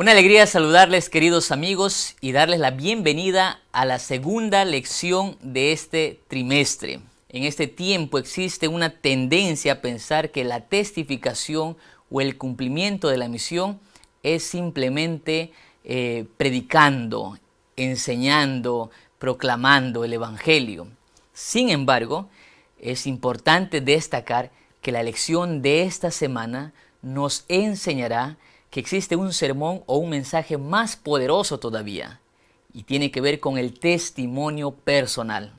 Una alegría saludarles, queridos amigos, y darles la bienvenida a la segunda lección de este trimestre. En este tiempo existe una tendencia a pensar que la testificación o el cumplimiento de la misión es simplemente predicando, enseñando, proclamando el Evangelio. Sin embargo, es importante destacar que la lección de esta semana nos enseñará que existe un sermón o un mensaje más poderoso todavía, y tiene que ver con el testimonio personal.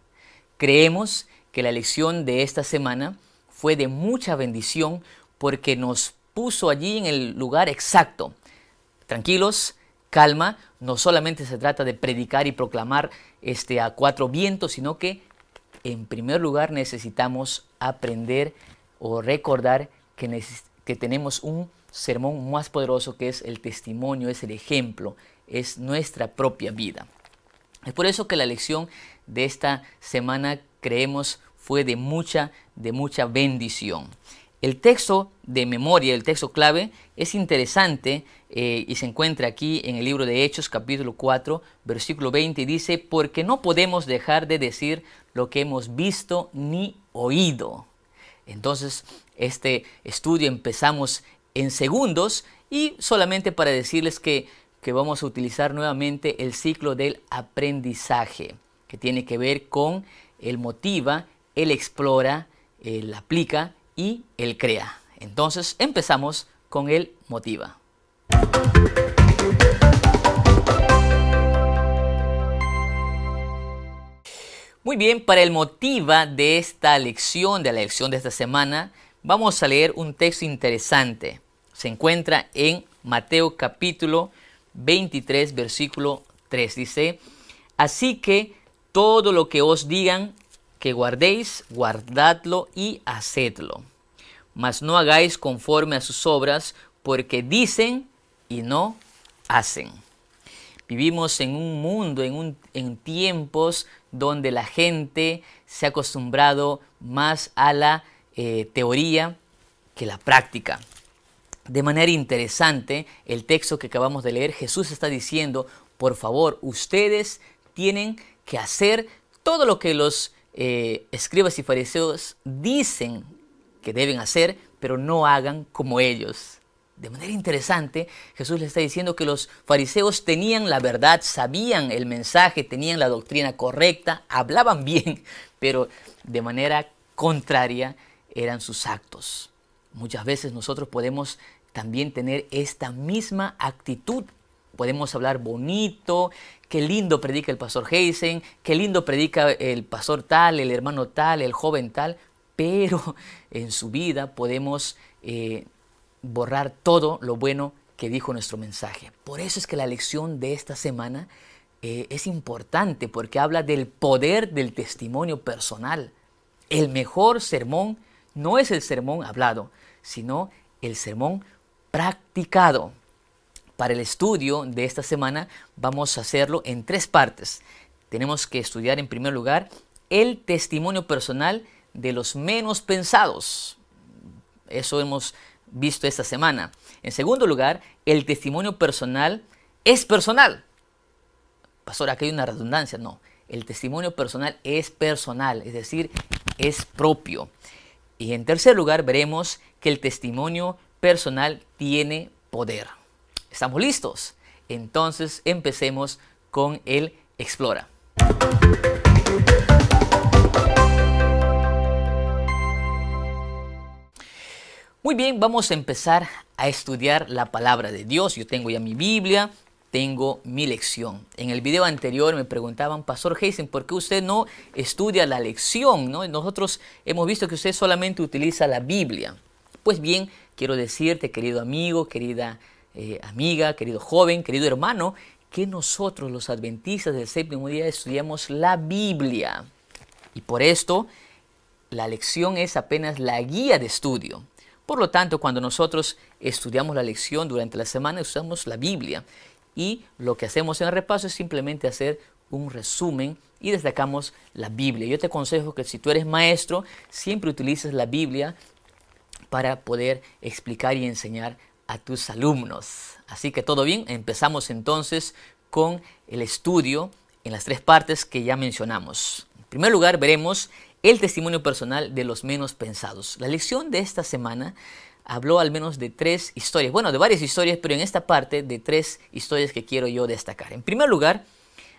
Creemos que la lección de esta semana fue de mucha bendición porque nos puso allí en el lugar exacto. Tranquilos, calma, no solamente se trata de predicar y proclamar a cuatro vientos, sino que en primer lugar necesitamos aprender o recordar que tenemos un sermón más poderoso, que es el testimonio, es el ejemplo, es nuestra propia vida. Es por eso que la lección de esta semana creemos fue de mucha bendición. El texto de memoria, el texto clave, es interesante y se encuentra aquí en el libro de Hechos, capítulo 4, versículo 20, y dice: porque no podemos dejar de decir lo que hemos visto ni oído. Entonces, este estudio empezamos en segundos, y solamente para decirles que vamos a utilizar nuevamente el ciclo del aprendizaje, que tiene que ver con el motiva, el explora, el aplica y el crea. Entonces empezamos con el motiva. Muy bien, para el motiva de esta lección, de la lección de esta semana, vamos a leer un texto interesante. Se encuentra en Mateo capítulo 23, versículo 3. Dice: así que todo lo que os digan que guardéis, guardadlo y hacedlo. Mas no hagáis conforme a sus obras, porque dicen y no hacen. Vivimos en un mundo, en tiempos donde la gente se ha acostumbrado más a la teoría que la práctica. De manera interesante, el texto que acabamos de leer, Jesús está diciendo: por favor, ustedes tienen que hacer todo lo que los escribas y fariseos dicen que deben hacer, pero no hagan como ellos. De manera interesante, Jesús le está diciendo que los fariseos tenían la verdad, sabían el mensaje, tenían la doctrina correcta, hablaban bien, pero de manera contraria eran sus actos. Muchas veces nosotros podemos también tener esta misma actitud. Podemos hablar bonito, qué lindo predica el pastor Heisen, qué lindo predica el pastor tal, el hermano tal, el joven tal, pero en su vida podemos borrar todo lo bueno que dijo nuestro mensaje. Por eso es que la lección de esta semana es importante, porque habla del poder del testimonio personal. El mejor sermón no es el sermón hablado, sino el sermón practicado. Para el estudio de esta semana vamos a hacerlo en tres partes. Tenemos que estudiar en primer lugar el testimonio personal de los menos pensados. Eso hemos visto esta semana. En segundo lugar, el testimonio personal es personal. Pastor, aquí hay una redundancia. No, el testimonio personal es personal, es decir, es propio. Y en tercer lugar, veremos que el testimonio personal tiene poder. ¿Estamos listos? Entonces empecemos con el Explora. Muy bien, vamos a empezar a estudiar la palabra de Dios. Yo tengo ya mi Biblia, tengo mi lección. En el video anterior me preguntaban: Pastor Heisen, ¿por qué usted no estudia la lección, ¿no? Nosotros hemos visto que usted solamente utiliza la Biblia. Pues bien, quiero decirte, querido amigo, querida amiga, querido joven, querido hermano, que nosotros los adventistas del séptimo día estudiamos la Biblia. Y por esto, la lección es apenas la guía de estudio. Por lo tanto, cuando nosotros estudiamos la lección durante la semana, usamos la Biblia. Y lo que hacemos en el repaso es simplemente hacer un resumen y destacamos la Biblia. Yo te aconsejo que si tú eres maestro, siempre utilices la Biblia para poder explicar y enseñar a tus alumnos. Así que todo bien, empezamos entonces con el estudio en las 3 partes que ya mencionamos. En primer lugar, veremos el testimonio personal de los menos pensados. La lección de esta semana habló al menos de 3 historias, bueno, de varias historias, pero en esta parte de 3 historias que quiero yo destacar. En primer lugar,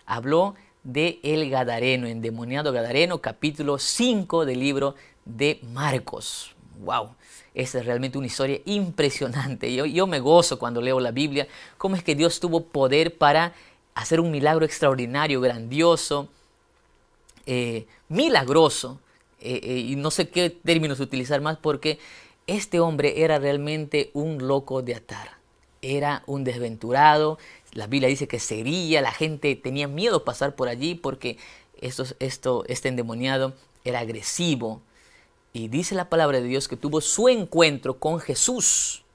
habló de el Gadareno, endemoniado Gadareno, capítulo 5 del libro de Marcos. ¡Wow! Esa es realmente una historia impresionante. Yo me gozo cuando leo la Biblia, cómo es que Dios tuvo poder para hacer un milagro extraordinario, grandioso, milagroso, y no sé qué términos utilizar más, porque este hombre era realmente un loco de atar. Era un desventurado. La Biblia dice que sería, la gente tenía miedo de pasar por allí porque este endemoniado era agresivo. Y dice la palabra de Dios que tuvo su encuentro con Jesús.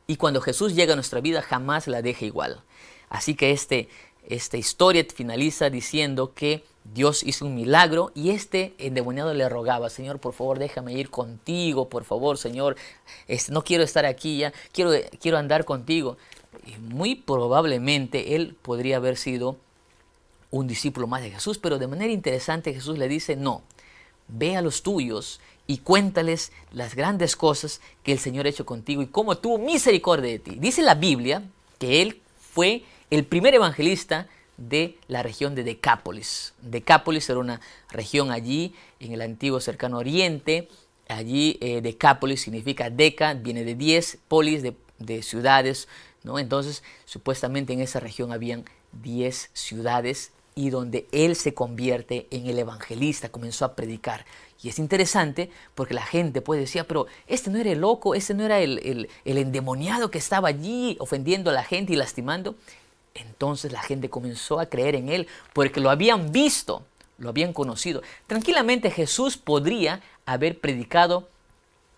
Y cuando Jesús llega a nuestra vida, jamás la deja igual. Así que esta historia finaliza diciendo que Dios hizo un milagro y este endemoniado le rogaba: Señor, por favor, déjame ir contigo, por favor, Señor, no quiero estar aquí ya, quiero andar contigo. Y muy probablemente él podría haber sido un discípulo más de Jesús, pero de manera interesante Jesús le dice: no, ve a los tuyos y cuéntales las grandes cosas que el Señor ha hecho contigo y cómo tuvo misericordia de ti. Dice la Biblia que él fue el primer evangelista de la región de Decápolis. Decápolis era una región allí en el antiguo cercano oriente. Allí Decápolis significa deca, viene de 10, polis de ciudades, ¿no? Entonces supuestamente en esa región habían 10 ciudades y donde él se convierte en el evangelista, comenzó a predicar. Y es interesante porque la gente pues decía: pero este no era el loco, este no era el endemoniado que estaba allí ofendiendo a la gente y lastimando. Entonces la gente comenzó a creer en él porque lo habían visto, lo habían conocido. Tranquilamente Jesús podría haber predicado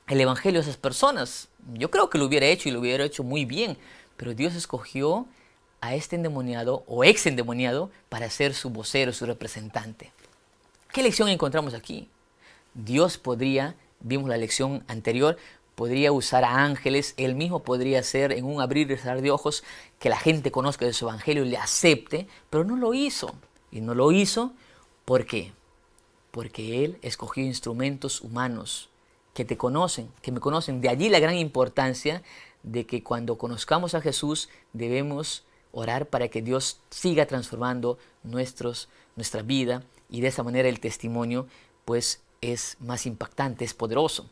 el evangelio a esas personas. Yo creo que lo hubiera hecho y lo hubiera hecho muy bien, pero Dios escogió a este endemoniado o ex endemoniado para ser su vocero, su representante. ¿Qué lección encontramos aquí? Dios podría, vimos la lección anterior, podría usar a ángeles, él mismo podría hacer en un abrir y cerrar de ojos que la gente conozca de su evangelio y le acepte, pero no lo hizo. Y no lo hizo, ¿por qué? Porque él escogió instrumentos humanos que te conocen, que me conocen. De allí la gran importancia de que cuando conozcamos a Jesús debemos orar para que Dios siga transformando nuestra vida, y de esa manera el testimonio pues es más impactante, es poderoso.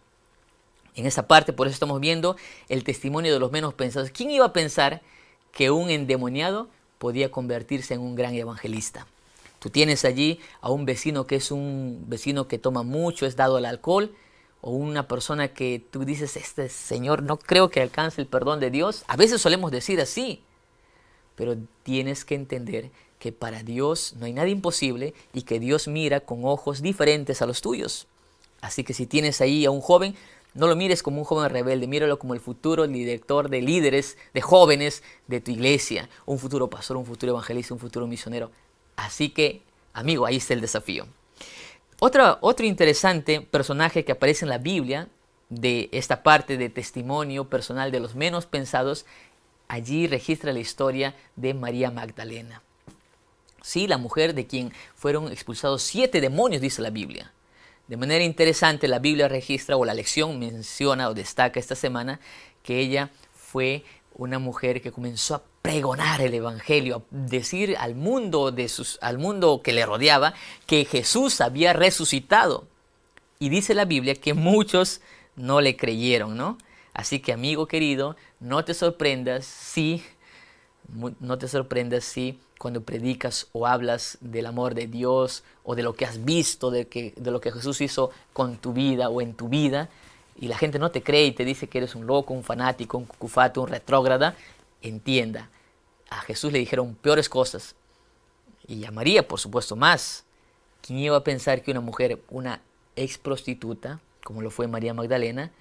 En esta parte, por eso estamos viendo el testimonio de los menos pensados. ¿Quién iba a pensar que un endemoniado podía convertirse en un gran evangelista? Tú tienes allí a un vecino que es un vecino que toma mucho, es dado al alcohol, o una persona que tú dices: este señor no creo que alcance el perdón de Dios. A veces solemos decir así, pero tienes que entender que para Dios no hay nada imposible y que Dios mira con ojos diferentes a los tuyos. Así que si tienes ahí a un joven, no lo mires como un joven rebelde, míralo como el futuro director de líderes, de jóvenes de tu iglesia, un futuro pastor, un futuro evangelista, un futuro misionero. Así que, amigo, ahí está el desafío. Otro interesante personaje que aparece en la Biblia, de esta parte de testimonio personal de los menos pensados, allí registra la historia de María Magdalena. Sí, la mujer de quien fueron expulsados 7 demonios, dice la Biblia. De manera interesante, la Biblia registra, o la lección menciona o destaca esta semana, que ella fue una mujer que comenzó a pregonar el evangelio, a decir al mundo que le rodeaba que Jesús había resucitado. Y dice la Biblia que muchos no le creyeron, ¿no? Así que, amigo querido, no te sorprendas si cuando predicas o hablas del amor de Dios o de lo que has visto, de lo que Jesús hizo con tu vida o en tu vida, y la gente no te cree y te dice que eres un loco, un fanático, un cucufato, un retrógrada. Entienda, a Jesús le dijeron peores cosas, y a María, por supuesto, más. ¿Quién iba a pensar que una mujer, una ex prostituta, como lo fue María Magdalena,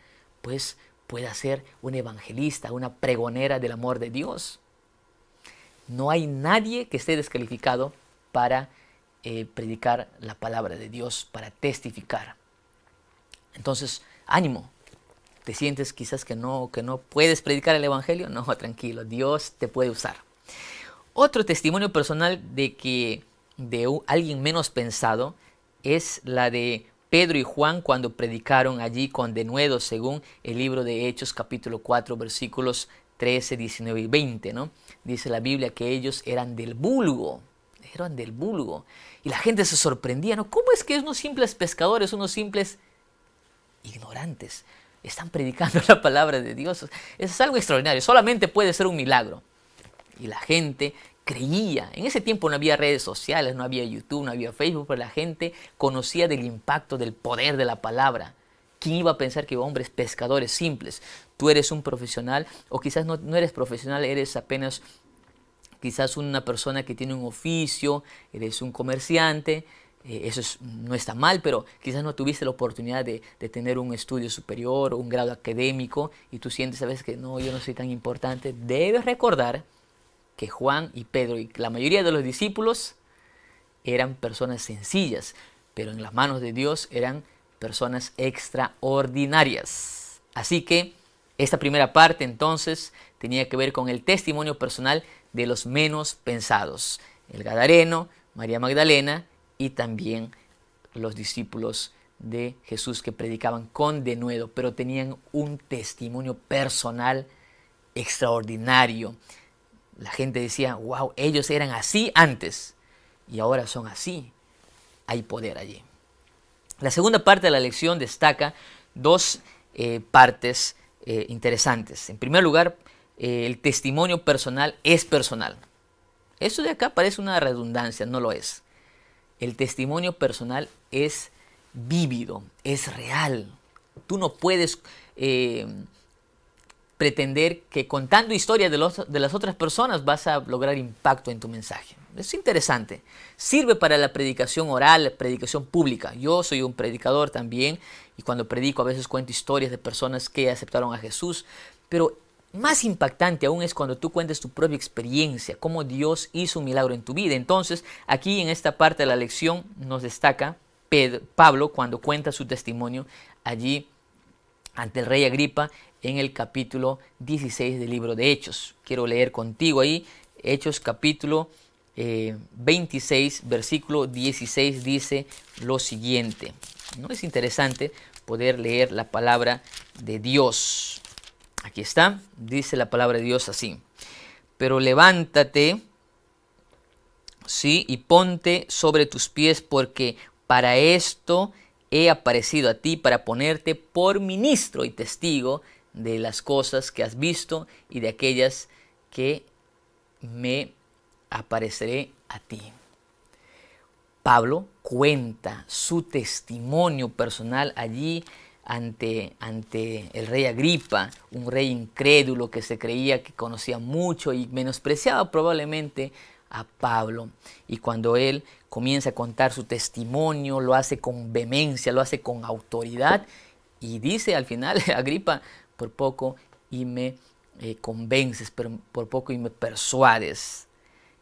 pues pueda ser una evangelista, una pregonera del amor de Dios? No hay nadie que esté descalificado para predicar la palabra de Dios, para testificar. Entonces, ánimo, ¿Te sientes quizás que no puedes predicar el evangelio? No, tranquilo, Dios te puede usar. Otro testimonio personal de alguien menos pensado es la de Pedro y Juan cuando predicaron allí con denuedo, según el libro de Hechos capítulo 4 versículos 13, 19 y 20, ¿no? Dice la Biblia que ellos eran del vulgo. Y la gente se sorprendía, ¿no? ¿Cómo es que unos simples pescadores, unos simples ignorantes, están predicando la palabra de Dios? Eso es algo extraordinario, solamente puede ser un milagro. Y la gente creía. En ese tiempo no había redes sociales, no había YouTube, no había Facebook, pero la gente conocía del impacto, del poder de la palabra. ¿Quién iba a pensar que hombres pescadores simples? Tú eres un profesional, o quizás no eres profesional, eres apenas quizás una persona que tiene un oficio, eres un comerciante. No está mal, pero quizás no tuviste la oportunidad de tener un estudio superior o un grado académico y tú sientes a veces que no, yo no soy tan importante. Debes recordar que Juan y Pedro y la mayoría de los discípulos eran personas sencillas, pero en las manos de Dios eran personas extraordinarias. Así que esta primera parte entonces tenía que ver con el testimonio personal de los menos pensados: el Gadareno, María Magdalena y también los discípulos de Jesús que predicaban con denuedo, pero tenían un testimonio personal extraordinario. La gente decía, wow, ellos eran así antes y ahora son así. Hay poder allí. La segunda parte de la lección destaca dos partes interesantes. En primer lugar, el testimonio personal es personal. Eso de acá parece una redundancia, no lo es. El testimonio personal es vívido, es real. Tú no puedes pretender que contando historias de las otras personas vas a lograr impacto en tu mensaje. Es interesante. Sirve para la predicación oral, la predicación pública. Yo soy un predicador también y cuando predico a veces cuento historias de personas que aceptaron a Jesús. Pero más impactante aún es cuando tú cuentes tu propia experiencia, cómo Dios hizo un milagro en tu vida. Entonces, aquí en esta parte de la lección nos destaca Pablo cuando cuenta su testimonio allí ante el rey Agripa en el capítulo 16 del libro de Hechos. Quiero leer contigo ahí, Hechos capítulo 26, versículo 16 dice lo siguiente. ¿No es interesante poder leer la palabra de Dios? Aquí está, dice la palabra de Dios así: pero levántate, sí, y ponte sobre tus pies, porque para esto he aparecido a ti, para ponerte por ministro y testigo de las cosas que has visto y de aquellas que me apareceré a ti. Pablo cuenta su testimonio personal allí ante el rey Agripa, un rey incrédulo que se creía que conocía mucho y menospreciaba probablemente a Pablo. Y cuando él comienza a contar su testimonio, lo hace con vehemencia, lo hace con autoridad y dice al final: Agripa, por poco y me convences, pero por poco y me persuades.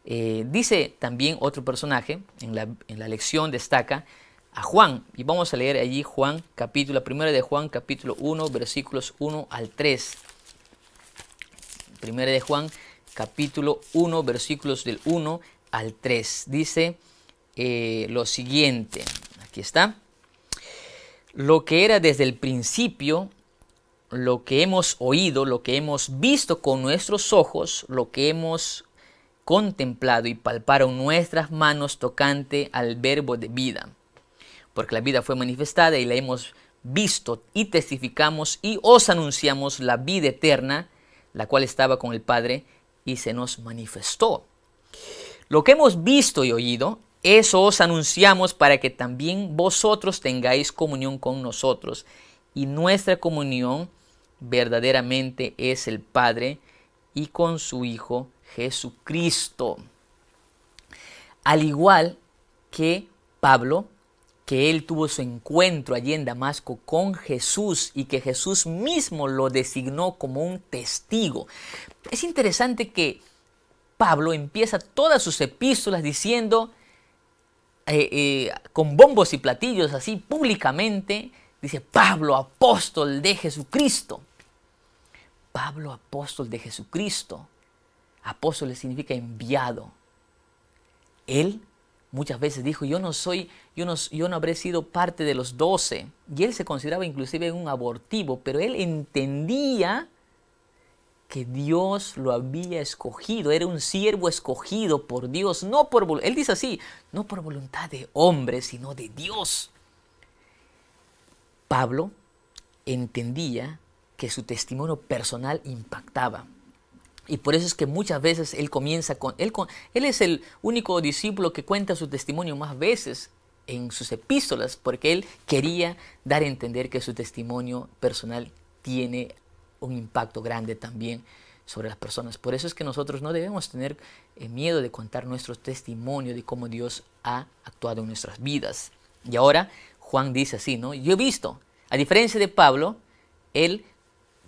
Dice también otro personaje, en la lección destaca a Juan, y vamos a leer allí Juan, primera de Juan, capítulo 1, versículos 1 al 3. Primera de Juan, capítulo 1, versículos del 1 al 3. Dice lo siguiente, aquí está: lo que era desde el principio, lo que hemos oído, lo que hemos visto con nuestros ojos, lo que hemos contemplado y palparon nuestras manos tocante al verbo de vida. Porque la vida fue manifestada y la hemos visto y testificamos y os anunciamos la vida eterna, la cual estaba con el Padre y se nos manifestó. Lo que hemos visto y oído, eso os anunciamos para que también vosotros tengáis comunión con nosotros. Y nuestra comunión verdaderamente es el Padre y con su Hijo Jesucristo. Al igual que Pablo, que él tuvo su encuentro allí en Damasco con Jesús y que Jesús mismo lo designó como un testigo. Es interesante que Pablo empieza todas sus epístolas diciendo con bombos y platillos, así públicamente, Dice Pablo, apóstol de Jesucristo. Pablo, apóstol de Jesucristo. Apóstol significa enviado. Él muchas veces dijo, yo no habré sido parte de los 12. Y él se consideraba inclusive un abortivo, pero él entendía que Dios lo había escogido. Era un siervo escogido por Dios. Él dice así, no por voluntad de hombre, sino de Dios. Pablo entendía que su testimonio personal impactaba. Y por eso es que muchas veces él comienza él es el único discípulo que cuenta su testimonio más veces en sus epístolas, porque él quería dar a entender que su testimonio personal tiene un impacto grande también sobre las personas. Por eso es que nosotros no debemos tener miedo de contar nuestro testimonio de cómo Dios ha actuado en nuestras vidas. Y ahora Juan dice así, ¿no? Yo he visto, a diferencia de Pablo, él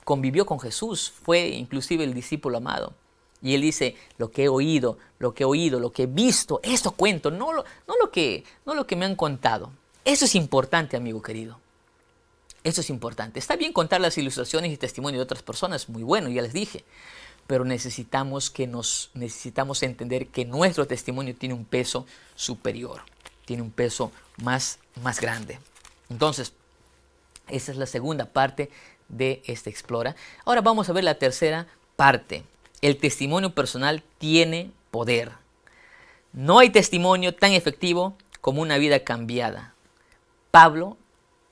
convivió con Jesús, fue inclusive el discípulo amado. Y él dice, lo que he oído, lo que he visto, esto cuento, no lo que me han contado. Eso es importante, amigo querido. Eso es importante. Está bien contar las ilustraciones y testimonios de otras personas, muy bueno, ya les dije. Pero necesitamos entender que nuestro testimonio tiene un peso superior, tiene un peso más grande. Entonces, esa es la segunda parte de este Explora. Ahora vamos a ver la tercera parte. El testimonio personal tiene poder. No hay testimonio tan efectivo como una vida cambiada. Pablo,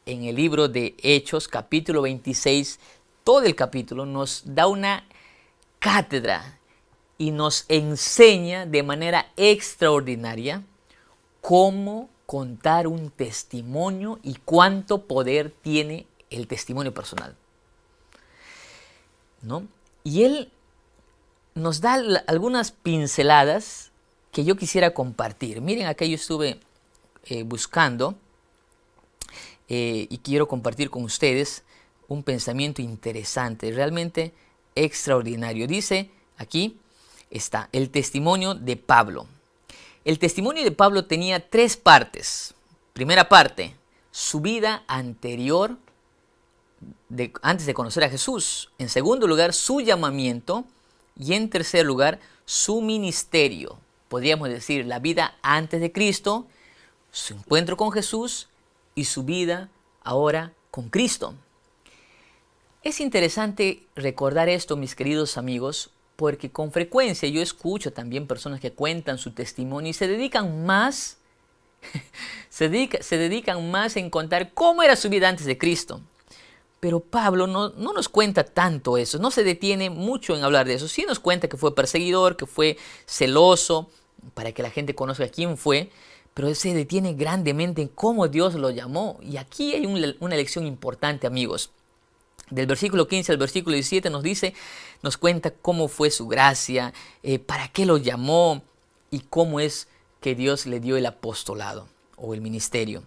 en el libro de Hechos, capítulo 26, todo el capítulo nos da una cátedra y nos enseña de manera extraordinaria cómo contar un testimonio y cuánto poder tiene el testimonio personal, ¿no? Y él nos da algunas pinceladas que yo quisiera compartir. Miren, acá yo estuve buscando y quiero compartir con ustedes un pensamiento interesante, realmente extraordinario. Dice aquí está el testimonio de Pablo. El testimonio de Pablo tenía 3 partes. Primera parte, su vida anterior, antes de conocer a Jesús. En segundo lugar, su llamamiento. Y en tercer lugar, su ministerio. Podríamos decir la vida antes de Cristo, su encuentro con Jesús y su vida ahora con Cristo. Es interesante recordar esto, mis queridos amigos, porque con frecuencia yo escucho también personas que cuentan su testimonio y se dedican más en contar cómo era su vida antes de Cristo. Pero Pablo no nos cuenta tanto eso, no se detiene mucho en hablar de eso. Sí nos cuenta que fue perseguidor, que fue celoso, para que la gente conozca quién fue, pero él se detiene grandemente en cómo Dios lo llamó. Y aquí hay una lección importante, amigos. Del versículo 15 al versículo 17 nos cuenta cómo fue su gracia, para qué lo llamó y cómo es que Dios le dio el apostolado o el ministerio.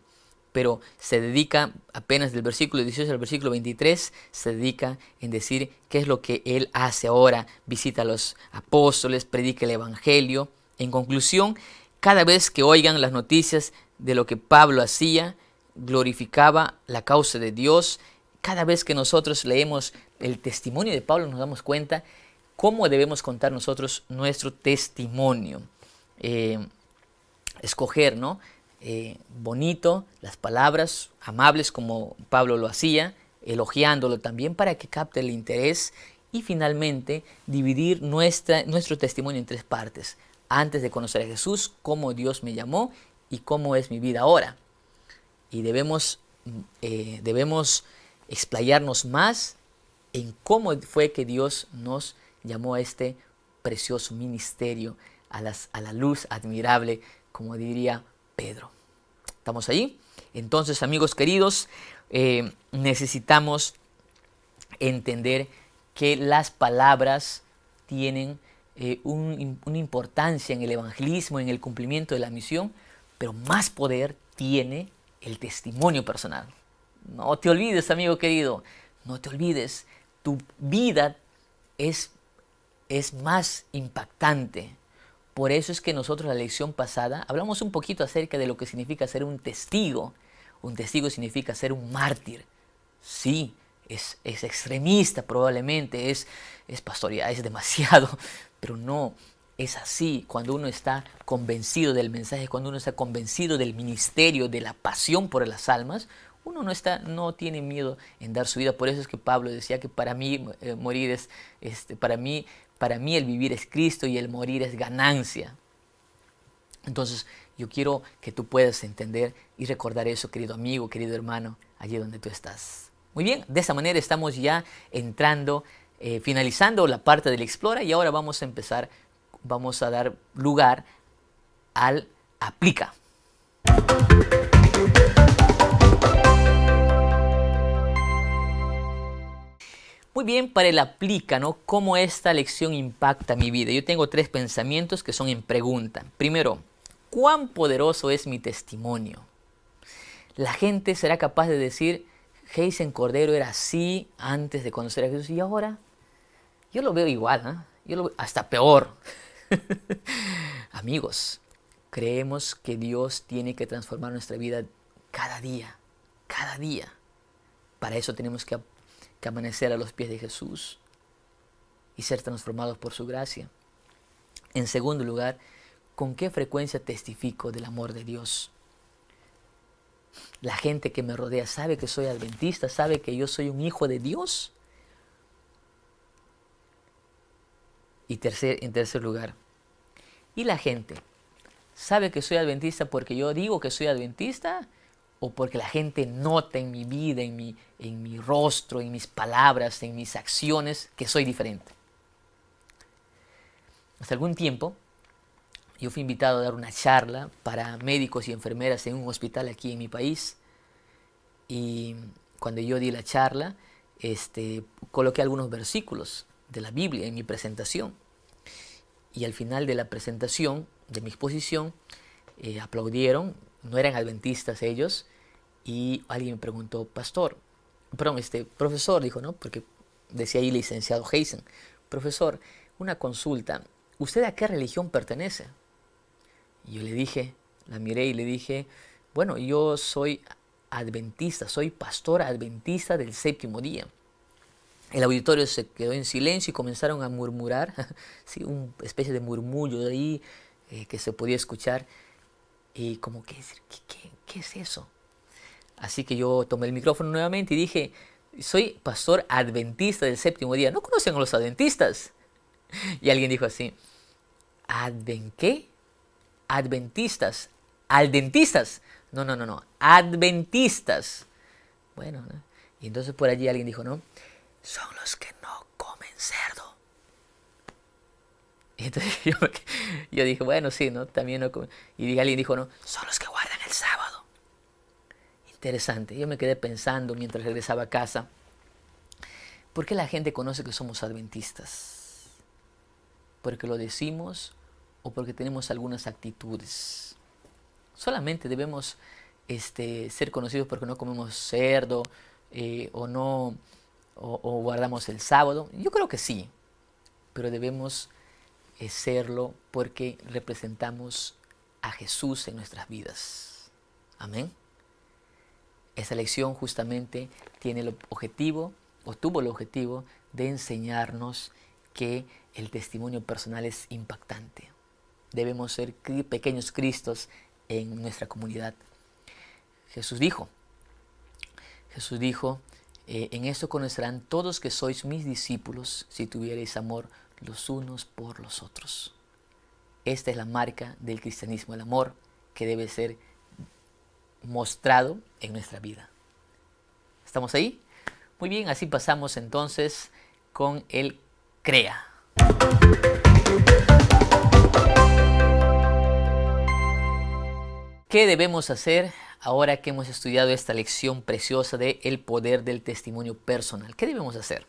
Pero se dedica apenas del versículo 18 al versículo 23, se dedica en decir qué es lo que él hace ahora. Visita a los apóstoles, predica el evangelio. En conclusión, cada vez que oigan las noticias de lo que Pablo hacía, glorificaba la causa de Dios. Cada vez que nosotros leemos el testimonio de Pablo nos damos cuenta cómo debemos contar nosotros nuestro testimonio. Escoger, ¿no? Bonito, las palabras amables como Pablo lo hacía, elogiándolo también para que capte el interés y finalmente dividir nuestro testimonio en 3 partes. Antes de conocer a Jesús, cómo Dios me llamó y cómo es mi vida ahora. Y debemos explayarnos más en cómo fue que Dios nos llamó a este precioso ministerio, a la luz admirable, como diría Pedro. ¿Estamos ahí? Entonces, amigos queridos, necesitamos entender que las palabras tienen una importancia en el evangelismo, en el cumplimiento de la misión, pero más poder tiene el testimonio personal. No te olvides, amigo querido, no te olvides, tu vida es más impactante. Por eso es que nosotros la lección pasada hablamos un poquito acerca de lo que significa ser un testigo Un testigo significa ser un mártir. Sí, es extremista probablemente, es pastor, ya es demasiado, pero no, es así. Cuando uno está convencido del mensaje, cuando uno está convencido del ministerio, de la pasión por las almas, uno no tiene miedo en dar su vida. Por eso es que Pablo decía que para mí morir es, para mí el vivir es Cristo y el morir es ganancia. Entonces yo quiero que tú puedas entender y recordar eso, querido amigo, querido hermano, allí donde tú estás. Muy bien, de esa manera estamos ya entrando, finalizando la parte del Explora, y ahora vamos a empezar, vamos a dar lugar al Aplica. Muy bien, para el Aplica, ¿no? ¿Cómo esta lección impacta mi vida? Yo tengo 3 pensamientos que son en pregunta. Primero, ¿cuán poderoso es mi testimonio? La gente será capaz de decir, Jason Cordero era así antes de conocer a Jesús, y ahora yo lo veo igual, ¿eh? Yo lo veo hasta peor. Amigos, creemos que Dios tiene que transformar nuestra vida cada día, cada día. Para eso tenemos que amanecer a los pies de Jesús y ser transformados por su gracia. En segundo lugar, ¿con qué frecuencia testifico del amor de Dios? La gente que me rodea sabe que soy adventista, sabe que yo soy un hijo de Dios. Y en tercer lugar, ¿y la gente sabe que soy adventista porque yo digo que soy adventista, o porque la gente nota en mi vida, en mi rostro, en mis palabras, en mis acciones, que soy diferente? Hace algún tiempo yo fui invitado a dar una charla para médicos y enfermeras en un hospital aquí en mi país. Y cuando yo di la charla, coloqué algunos versículos de la Biblia en mi presentación. Y al final de la presentación, de mi exposición, aplaudieron, no eran adventistas ellos, y alguien me preguntó, profesor, dijo, ¿no? Porque decía ahí licenciado Jason, profesor, una consulta, ¿usted a qué religión pertenece? Y yo le dije, la miré y le dije, bueno, yo soy adventista, soy pastor adventista del séptimo día. El auditorio se quedó en silencio y comenzaron a murmurar, sí, una especie de murmullo de ahí que se podía escuchar. Y como que, ¿qué es eso? Así que yo tomé el micrófono nuevamente y dije, soy pastor adventista del séptimo día. ¿No conocen a los adventistas? Y alguien dijo así, ¿qué? Adventistas, aldentistas. No, adventistas. Bueno, ¿no? Y entonces por allí alguien dijo, ¿no? Son los que no comen cerdo. Y entonces yo dije, bueno, sí, ¿no? También no comen. Y alguien dijo, no, son los que guardan el sábado. Interesante. Yo me quedé pensando mientras regresaba a casa, ¿por qué la gente conoce que somos adventistas? ¿Porque lo decimos o porque tenemos algunas actitudes? Solamente debemos ser conocidos porque no comemos cerdo o guardamos el sábado. Yo creo que sí, pero debemos serlo porque representamos a Jesús en nuestras vidas. Amén. Esta lección justamente tiene el objetivo, o tuvo el objetivo, de enseñarnos que el testimonio personal es impactante. Debemos ser pequeños Cristos en nuestra comunidad. Jesús dijo, en esto conocerán todos que sois mis discípulos, si tuviereis amor los unos por los otros. Esta es la marca del cristianismo, el amor que debe ser mostrado en nuestra vida. ¿Estamos ahí? Muy bien, así pasamos entonces con el CREA. ¿Qué debemos hacer ahora que hemos estudiado esta lección preciosa de el poder del testimonio personal? ¿Qué debemos hacer?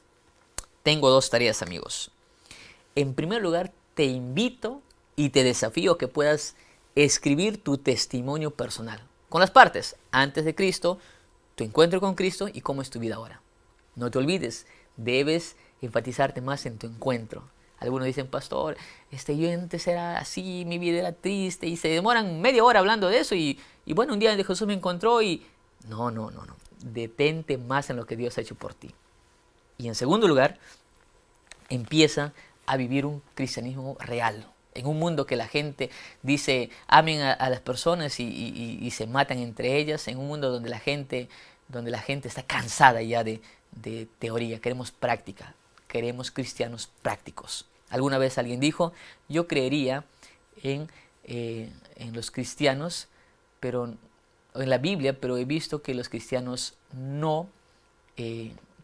Tengo 2 tareas, amigos. En primer lugar, te invito y te desafío a que puedas escribir tu testimonio personal, con las partes: antes de Cristo, tu encuentro con Cristo y cómo es tu vida ahora. No te olvides, debes enfatizarte más en tu encuentro. Algunos dicen, pastor, yo antes era así, mi vida era triste, y se demoran media hora hablando de eso, y bueno, un día Jesús me encontró y No, no, no, no. Detente más en lo que Dios ha hecho por ti. Y en segundo lugar, empieza a vivir un cristianismo real. En un mundo que la gente dice amen a las personas y se matan entre ellas. En un mundo donde la gente está cansada ya de teoría. Queremos práctica. Queremos cristianos prácticos. Alguna vez alguien dijo, yo creería en los cristianos, pero en la Biblia, pero he visto que los cristianos no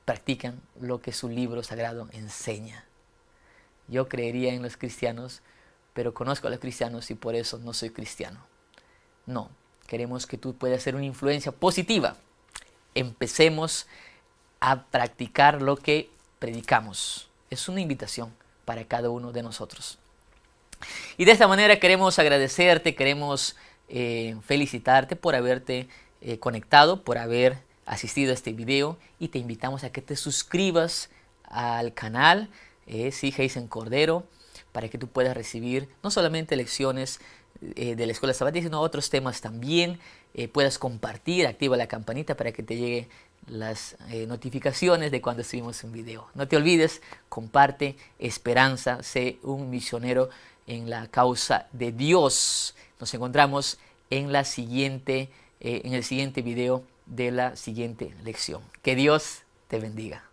practican lo que su libro sagrado enseña. Yo creería en los cristianos, pero conozco a los cristianos y por eso no soy cristiano. No, queremos que tú puedas ser una influencia positiva. Empecemos a practicar lo que predicamos. Es una invitación para cada uno de nosotros. Y de esta manera queremos agradecerte, queremos felicitarte por haberte conectado, por haber asistido a este video, y te invitamos a que te suscribas al canal, Jason Cordero, para que tú puedas recibir no solamente lecciones de la escuela sabática, sino otros temas también. Puedas compartir, activa la campanita para que te llegue las notificaciones de cuando subimos un video. No te olvides, comparte esperanza, sé un misionero en la causa de Dios. Nos encontramos en el siguiente video de la siguiente lección. Que Dios te bendiga.